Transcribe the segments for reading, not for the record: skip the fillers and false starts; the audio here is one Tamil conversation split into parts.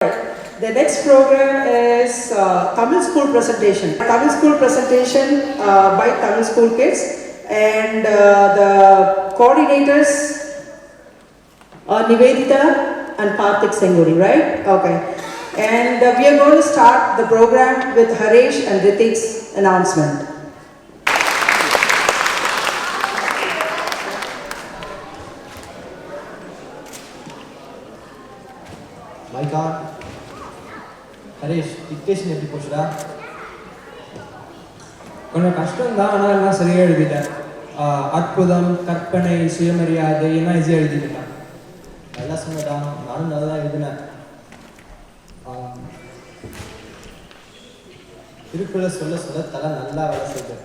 The next program is Tamil School presentation. Tamil School presentation by Tamil School kids, and the coordinators are Nivedita and Karthik Senguri, right? Okay. And we are going to start the program with Harish and Ritik's announcement. Maika, Harish, dictation எப்படி போச்சுடா? கொஞ்சம் கஷ்டம் தான், ஆனால் எல்லாம் சரியாக எழுதிட்டேன். அற்புதம், கற்பனை, சுயமரியாதை எல்லாம் ஈஸியாக எழுதிட்டேன். நல்லா சொன்னடா, நானும் நல்லா தான் எழுதினேன். திருக்குறளை சொல்ல சொல்ல தலை நல்லா வேலை செய்யுது.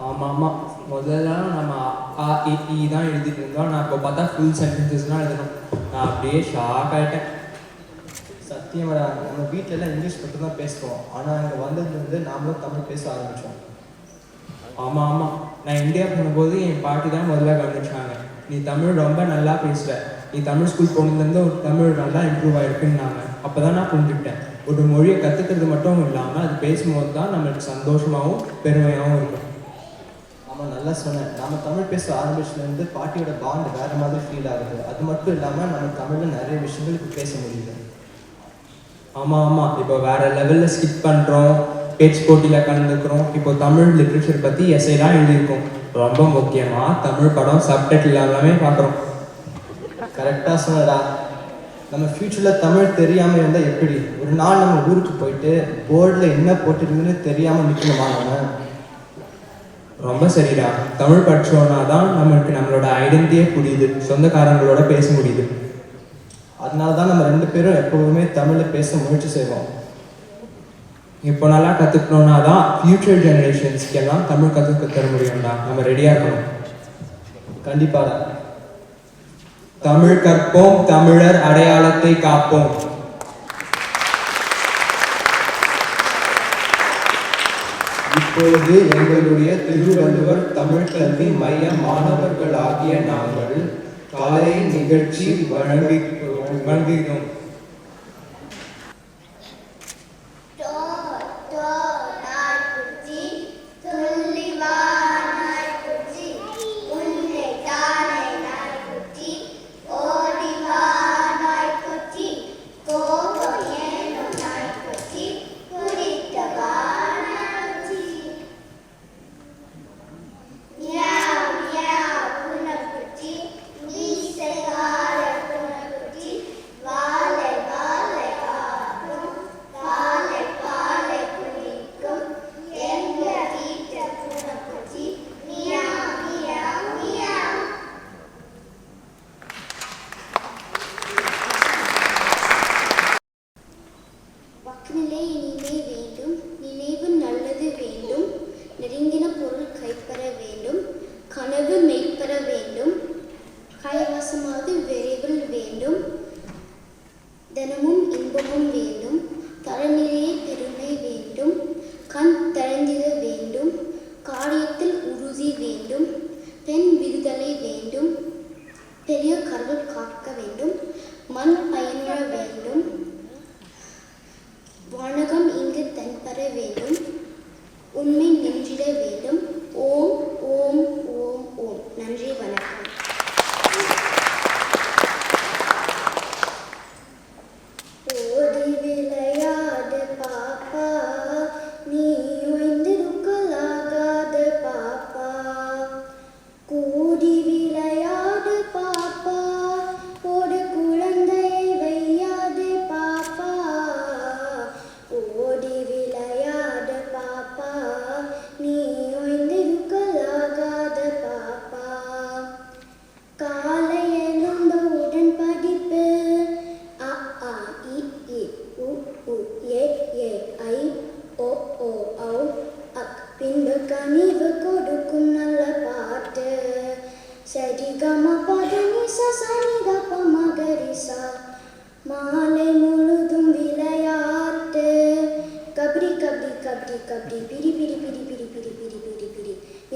ஆமாம், முதல்ல நம்ம ஆ இ தான் எழுதிட்டு இருந்தோம். நான் இப்போ பார்த்தா ஃபுல் சென்டென்சஸ்லாம் எழுதணும். நான் அப்படியே ஷாக் ஆகிட்டேன். சத்தியமாடா, நம்ம வீட்டிலலாம் இங்கிலீஷ் மட்டும் தான் பேசுவோம். ஆனால் இங்கே வந்ததுலேருந்து நாமளும் தமிழ் பேச ஆரம்பித்தோம். ஆமாம், நான் இந்தியா போகும்போது என் பாட்டி தான் முதல்ல கவனிச்சாங்க. நீ தமிழ் ரொம்ப நல்லா பேசுகிற, நீ தமிழ் ஸ்கூல் போனதுலேருந்து ஒரு தமிழ் நல்லா இம்ப்ரூவ் ஆகிருக்குன்னாங்க. அப்போ தான் நான் புரிஞ்சுக்கிட்டேன், ஒரு மொழியை கற்றுக்கிறது மட்டும் இல்லாமல் அது பேசும்போது தான் நம்மளுக்கு சந்தோஷமாகவும் பெருமையாகவும் இருக்கும். ஆமாம், நல்லா சொன்னேன். நம்ம தமிழ் பேச ஆரம்பிச்சுலேருந்து பாட்டியோட பாண்ட் வேறு மாதிரி ஃபீல் ஆகுது. அது மட்டும் இல்லாமல் நம்ம தமிழில் நிறைய விஷயங்களுக்கு பேச முடியுது. ஆமாம், இப்போ வேறு லெவலில் ஸ்கிப் பண்ணுறோம், பேச்சு போட்டியில் கலந்துக்கிறோம். இப்போ தமிழ் லிட்ரேச்சர் பற்றி எஸ்ஐலாம் எழுதியிருக்கோம். ரொம்ப முக்கியமாக தமிழ் படம் சப்டைட்டில் எல்லாமே பார்க்குறோம். கரெக்டாக சொன்னடா. நம்ம ஃப்யூச்சரில் தமிழ் தெரியாமல் இருந்தால் எப்படி? ஒரு நாள் நம்ம ஊருக்கு போயிட்டு போர்டில் என்ன போட்டிருக்குன்னு தெரியாமல் நிற்கணுமா நம்ம? ரொம்ப சரிடா. தமிழ் படித்தோன்னா தான் நம்மளுக்கு நம்மளோட ஐடென்டிட்டியே புரியுது, சொந்தக்காரங்களோட பேச முடியுது. அதனால தான் நம்ம ரெண்டு பேரும் எப்போவுமே தமிழில் பேச முயற்சி செய்வோம். இப்போ நல்லா கற்றுக்கணுன்னா தான் ஃப்யூச்சர் ஜெனரேஷன்ஸ்க்கு எல்லாம் தமிழ் கற்றுக்க தர முடியும்டா. நம்ம ரெடியாக இருக்கணும். கண்டிப்பாடா. தமிழ் கற்போம், தமிழர் அடையாளத்தை காப்போம். இப்பொழுது எங்களுடைய திருவள்ளுவர் தமிழ் கல்வி மைய மாணவர்கள் ஆகிய நாங்கள் கலை நிகழ்ச்சி வழங்குகிறோம்.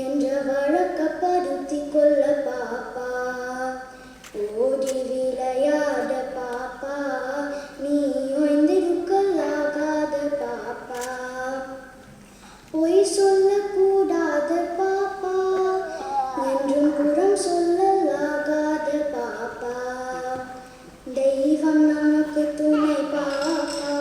என்ற வழக்கப்படுத்தி கொள்ள பாப்பா, ஓடி விளையாட பாப்பா, நமக்கு துணை பாப்பா,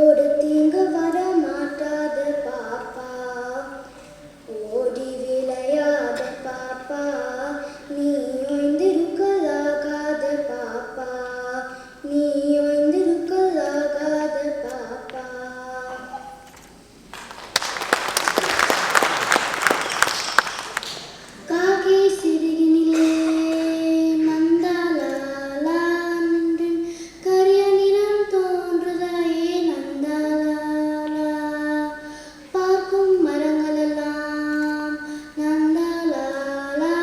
ஒரு தீங்கு வர மாட்டாது பாப்பா. ஓடி விளையாட பாப்பா, நீ ஓய்ந்திருக்கலாகாது பாப்பா, நீ ஓய்ந்திருக்கலாகாது பாப்பா. காக்கை சிறகினிலே நந்தாலாலா நின்று கரிய நிறம் தோன்றுதாயே நந்தாலாலா. பார்க்கும் மரங்களெல்லாம் நந்தாலாலா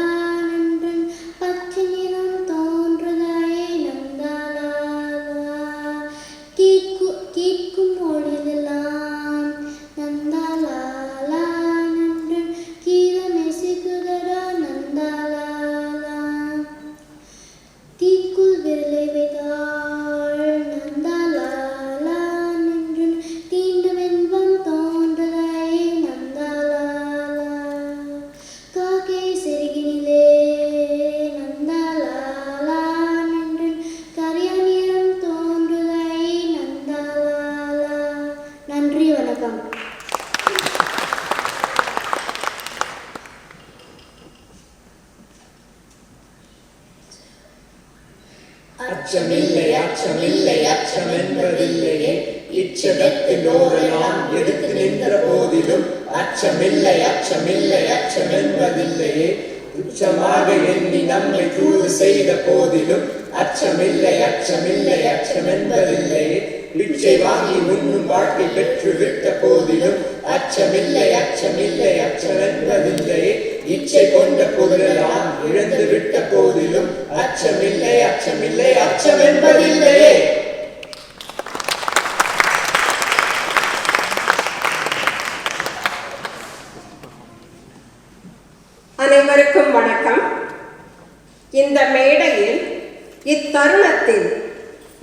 நின்று பச்சை நிறம் தோன்றுதாயே நந்தாலாலா. கேட்கும் மொழியெல்லாம் நந்தாலாலா நின்று கீதமே சிக்குதரா நந்தாலாலா. தீக்குள் விரலை வைத்தாள் நந்தாலாலா நின்று தீண்டும் இன்பம் தோன்றுதாயே நந்தாலாலா. காக்கை சிறகினிலே நந்தாலாலா நின்று கரிய நிறம் தோன்றுதாயே நந்தாலாலா. நன்றி, வணக்கம். அச்சமில்லை அச்சமில்லை அச்சமென்பதில்லையே, இச்சகத்தில் ஓரெல்லாம் எதிர்த்து நின்ற போதிலும் அச்சமில்லை அச்சமில்லை அச்சமென்பதில்லையே. துச்சமாக எண்ணி நம்மை தூது செய்த போதிலும் அச்சமில்லை அச்சமில்லை அச்சமென்பதில்லையே. பிச்சை வாங்கி உண்ணும் வாழ்க்கை பெற்று விட்ட போதிலும் அச்சமில்லை அச்சமில்லை அச்சமென்பதில்லையே. இச்சை கொண்ட பொருளெல்லாம் இழந்து விட்ட போதிலும் அச்சமில்லை அச்சமில்லை அச்சமென்பதில்லையே. அனைவருக்கும் வணக்கம். இந்த மேடையில் இத்தருணத்தில்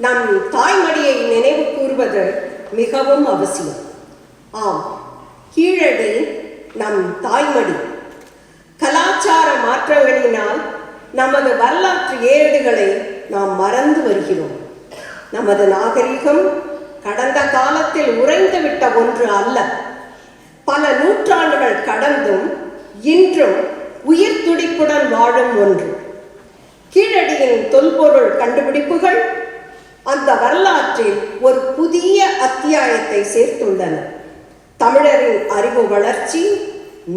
நம் தாய்மடியை நினைவு கூர்வது மிகவும் அவசியம். ஆம், கீழடி நம் தாய்மடி. கலாச்சார மாற்றங்களினால் நமது வரலாற்று ஏடுகளை நாம் மறந்து வருகிறோம். நமது நாகரிகம் கடந்த காலத்தில் உறைந்துவிட்ட ஒன்று அல்ல. பல நூற்றாண்டுகள் கடந்தும் இன்றும் உயிர் துடிப்புடன் வாழும் ஒன்று. கீழடியின் தொல்பொருள் கண்டுபிடிப்புகள் அந்த வரலாற்றில் ஒரு புதிய அத்தியாயத்தை சேர்த்துள்ளன. தமிழரின் அறிவு வளர்ச்சி,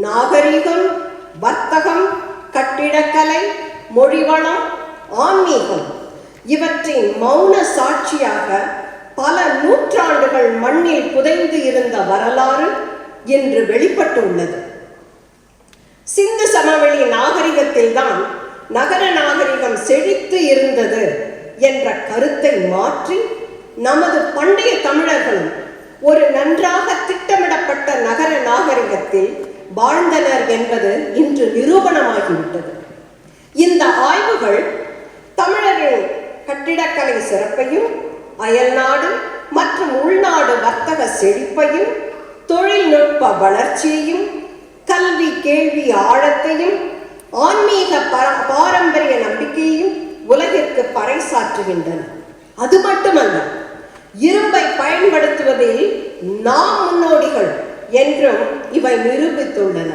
நாகரிகம், வர்த்தகம், கட்டிடக்கலை, மொழிவளம், ஆன்மீகம் இவற்றின் மௌன சாட்சியாக பல நூற்றாண்டுகள் மண்ணில் புதைந்து இருந்த வரலாறு இன்று வெளிப்பட்டுள்ளது. சிந்து சமவெளி நாகரிகத்தில்தான் நகர நாகரிகம் செழித்து இருந்தது என்ற கருத்தை மாற்றி நமது பண்டைய தமிழர்களும் ஒரு நன்றாக திட்டமிடப்பட்ட நகர நாகரிகத்தில் வாழ்ந்தனர் என்பது இன்று நிரூபணமாகிவிட்டது. இந்த ஆய்வுகள் தமிழரின் கட்டிடக்கலை சிறப்பையும், அயல்நாடு மற்றும் உள்நாடு வர்த்தக செழிப்பையும், தொழில்நுட்ப வளர்ச்சியையும், கல்வி கேள்வி ஆழத்தையும், ஆன்மீக பாரம்பரிய நம்பிக்கையையும் உலகிற்கு பறைசாற்றுகின்றன. அது மட்டுமல்ல, இரும்பை பயன்படுத்துவதில் நாம் முன்னோடிகள் என்றும் இவை நிரூபித்துள்ளன.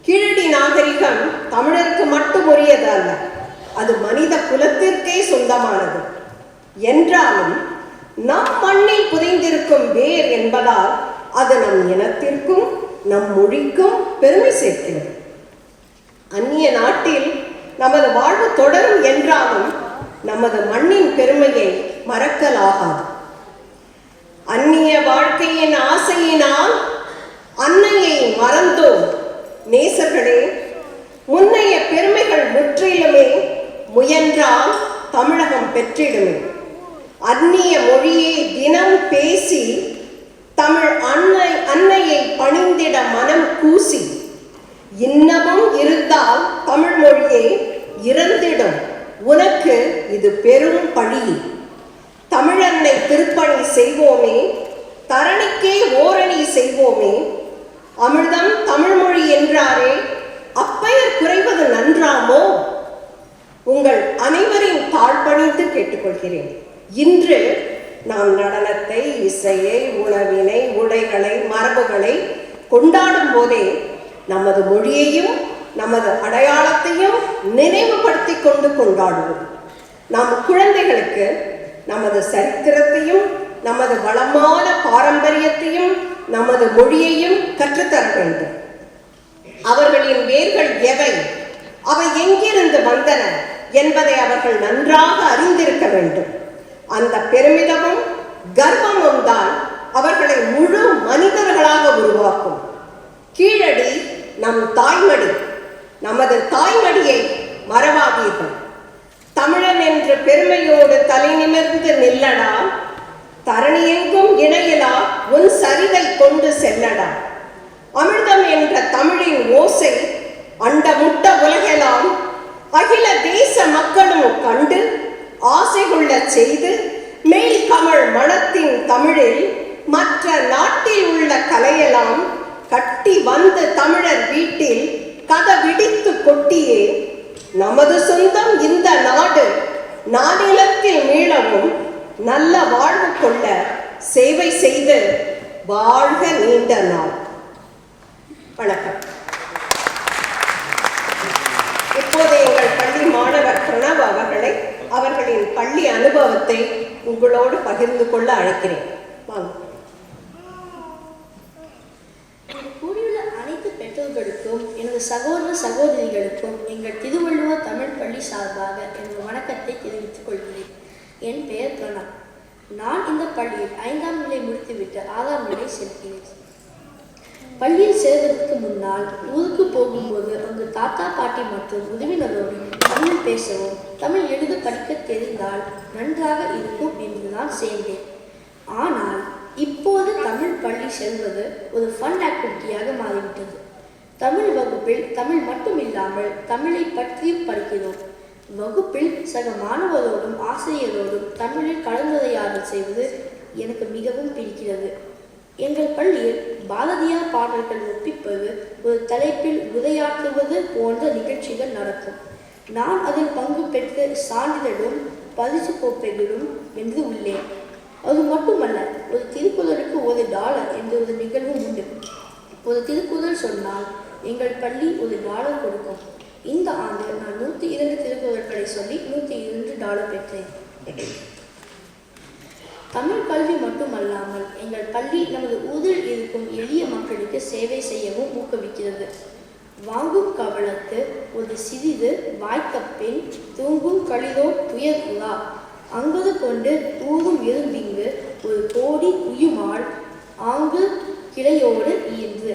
கீழடி நாகரிகம் தமிழருக்கு மட்டும் உரியது அல்ல, அது மனித குலத்திற்கே சொந்தமானது. என்றாலும் நம் மண்ணில் புதைந்திருக்கும் வேர் என்பதால் அது நம் இனத்திற்கும் நம் மொழிக்கும் பெருமை சேர்க்கிறது. அந்நிய நாட்டில் நமது வாழ்வு தொடரும் என்றாலும் நமது மண்ணின் பெருமையை மறக்கலாகாது. அந்நிய வாழ்க்கையின் ஆசையினால் அன்னையை மறந்தோம். நேசர்களே, முன்னைய பெருமைகள் முற்றிலுமே முயன்றால் தமிழகம் பெற்றிடுமே. அந்நிய மொழியை தினம் பேசி தமிழ் அன்னையை பணிந்திட மனம் கூசி இன்னமும் இருந்தால் தமிழ் மொழியே இறந்திடும். உனக்கு இது பெரும் பழி. தமிழன்னை திருப்பணி செய்வோமே, தரணிக்கே ஓரணி செய்வோமே. அமிர்தம் தமிழ்மொழி என்றாரே, அப்பெயர் குறைவது நன்றாமோ? உங்கள் அனைவரின் தாழ்பணிந்து கேட்டுக்கொள்கிறேன். இன்று நாம் நடனத்தை, இசையை, உணவினை, உடைகளை, மரபுகளை கொண்டாடும் போதே நமது மொழியையும் நமது அடையாளத்தையும் நினைவுபடுத்தி கொண்டு கொண்டாடுவோம். நம் குழந்தைகளுக்கு நமது சரித்திரத்தையும் நமது வளமான பாரம்பரியத்தையும் நமது மொழியையும் கற்றுத்தர வேண்டும். அவர்களின் வேர்கள் எவை, அவை எங்கிருந்து வந்தன என்பதை அவர்கள் நன்றாக அறிந்திருக்க வேண்டும். அந்த பெருமிதமும் கர்வமும் தான் அவர்களை முழு மனிதர்களாக உருவாக்கும். கீழடி நம் தாய்மடி. நமது தாய்மடியை மறவாதீர்கள். தமிழன் என்ற பெருமையோடு தலை நிமிர்ந்து நில்லடா, தரணியெங்கும் இணையிலா உன் சரிதை கொண்டு செல்லடா. அமிர்தம் என்ற தமிழின் ஓசை அண்டமுட்ட உலகெல்லாம் அகில தேச மக்களும் கண்டு ஆசை கொள்ள செய்து மேல் கமழ் மனத்தின் தமிழில் மற்ற நாட்டில் உள்ள கலையெல்லாம் கட்டி வந்து தமிழர் வீட்டில் கதவிடித்து கொட்டியே நமது சொந்தம் இந்த நாடு நானிலத்தில் மீளவும் நல்ல வாழ்வு கொள்ள சேவை செய்து வாழ்க நீண்ட நாள். வணக்கம். இப்போது எங்கள் பள்ளி மாணவர் பிரணவ் அவர்களை அவர்களின் பள்ளி அனுபவத்தை உங்களோடு பகிர்ந்து கொள்ள அழைக்கிறேன். வாங்க. கூடியுள்ள அனைத்து பெற்றோர்களுக்கும் எனது சகோதர சகோதரிகளுக்கும் எங்கள் திருவள்ளுவர் தமிழ் பள்ளி சார்பாக எனது வணக்கத்தை தெரிவித்துக் கொள்கிறேன். என் பெயர் பிரணவ். நான் இந்த பள்ளியில் 5ஆம் நிலை முடித்துவிட்டு 6ஆம் நிலை செல்கிறேன். பள்ளியில் சேர்வதற்கு முன்னால் ஊருக்கு போகும்போது அங்கு தாத்தா பாட்டி மற்றும் உறவினரோடு தமிழ் பேசவும் தமிழ் எழுத படிக்க தெரிந்தால் நன்றாக இருக்கும் என்றுதான் சேர்ந்தேன். ஆனால் இப்போது தமிழ் பள்ளி செல்வது ஒரு ஃபன் ஆக்டிவிட்டியாக மாறிவிட்டது. தமிழ் வகுப்பில் தமிழ் மட்டும் இல்லாமல் தமிழை பற்றியும் படிக்கிறோம். வகுப்பில் சக மாணவரோடும் ஆசிரியரோடும் தமிழில் கலந்துரையாடல் செய்வது எனக்கு மிகவும் பிடிக்கிறது. எங்கள் பள்ளியில் பாரதியார் பாடல்கள் ஒப்பிப்பது, ஒரு தலைப்பில் உரையாற்றுவது போன்ற நிகழ்ச்சிகள் நடக்கும். நான் அதில் பங்கு பெற்று சான்றிதழும் பரிசு கோப்பைகளும் வென்று உள்ளேன். அது மட்டுமல்ல, ஒரு திருக்குறளுக்கு $1 என்ற ஒரு நிகழ்வும் உண்டு. ஒரு திருக்குறள் சொன்னால் எங்கள் பள்ளி $1 கொடுக்கும். இந்த ஆண்டு நான் 102 திருக்குறள்களை சொல்லி $102 பெற்றேன். தமிழ் கல்வி மட்டுமல்லாமல் எங்கள் பள்ளி நமது ஊரில் இருக்கும் எளிய மக்களுக்கு சேவை செய்யவும் ஊக்குவிக்கிறது. வாங்கும் கவலத்து ஒரு சிறிது வாய்த்த பின் தூங்கும் களிதோ துயர் உலா அங்குது கொண்டு தூங்கும் இரும்பிங்கு ஒரு கோடி உயுமாள் ஆங்கு கிளையோடு ஈர்ந்து.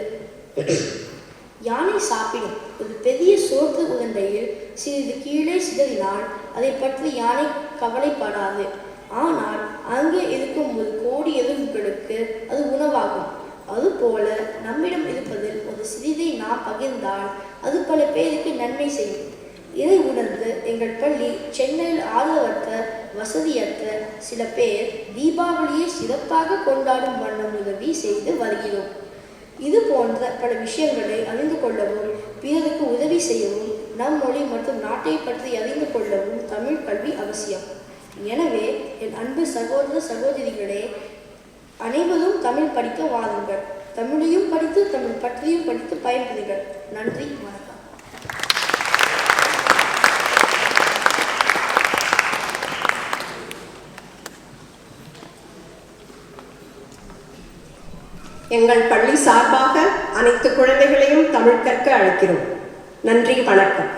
யானை சாப்பிடும் ஒரு பெரிய சோற்று உருண்டையில் சிறிது கீழே சிதறினால் அதை பற்றி யானை கவலைப்படாது. ஆனால் அங்கே இருக்கும் ஒரு கோடி எறும்புகளுக்கு அது உணவாகும். அதுபோல நம்மிடம் இருப்பதில் ஒரு சிறிதை நாம் பகிர்ந்தால் அது பல பேருக்கு நன்மை செய்யும். இதை உணர்ந்து எங்கள் பள்ளி சென்னையில் ஆதரவற்ற வசதியற்ற சில பேர் தீபாவளியை சிறப்பாக கொண்டாடும் வண்ணம் உதவி செய்து வருகிறோம். இது போன்ற பல விஷயங்களை அறிந்து கொள்ளவும் பிறருக்கு உதவி செய்யவும் நம் மொழி மற்றும் நாட்டை பற்றி அறிந்து கொள்ளவும் தமிழ் கல்வி அவசியம். எனவே என் அன்பு சகோதர சகோதரிகளே, அனைவரும் தமிழ் படிக்க வாருங்கள். தமிழையும் படித்து தமிழ் பற்றியும் படித்து பயன்பெறுங்கள். நன்றி, வணக்கம். எங்கள் பள்ளி சார்பாக அனைத்து குழந்தைகளையும் தமிழ் கற்க அழைக்கிறோம். நன்றி, வணக்கம்.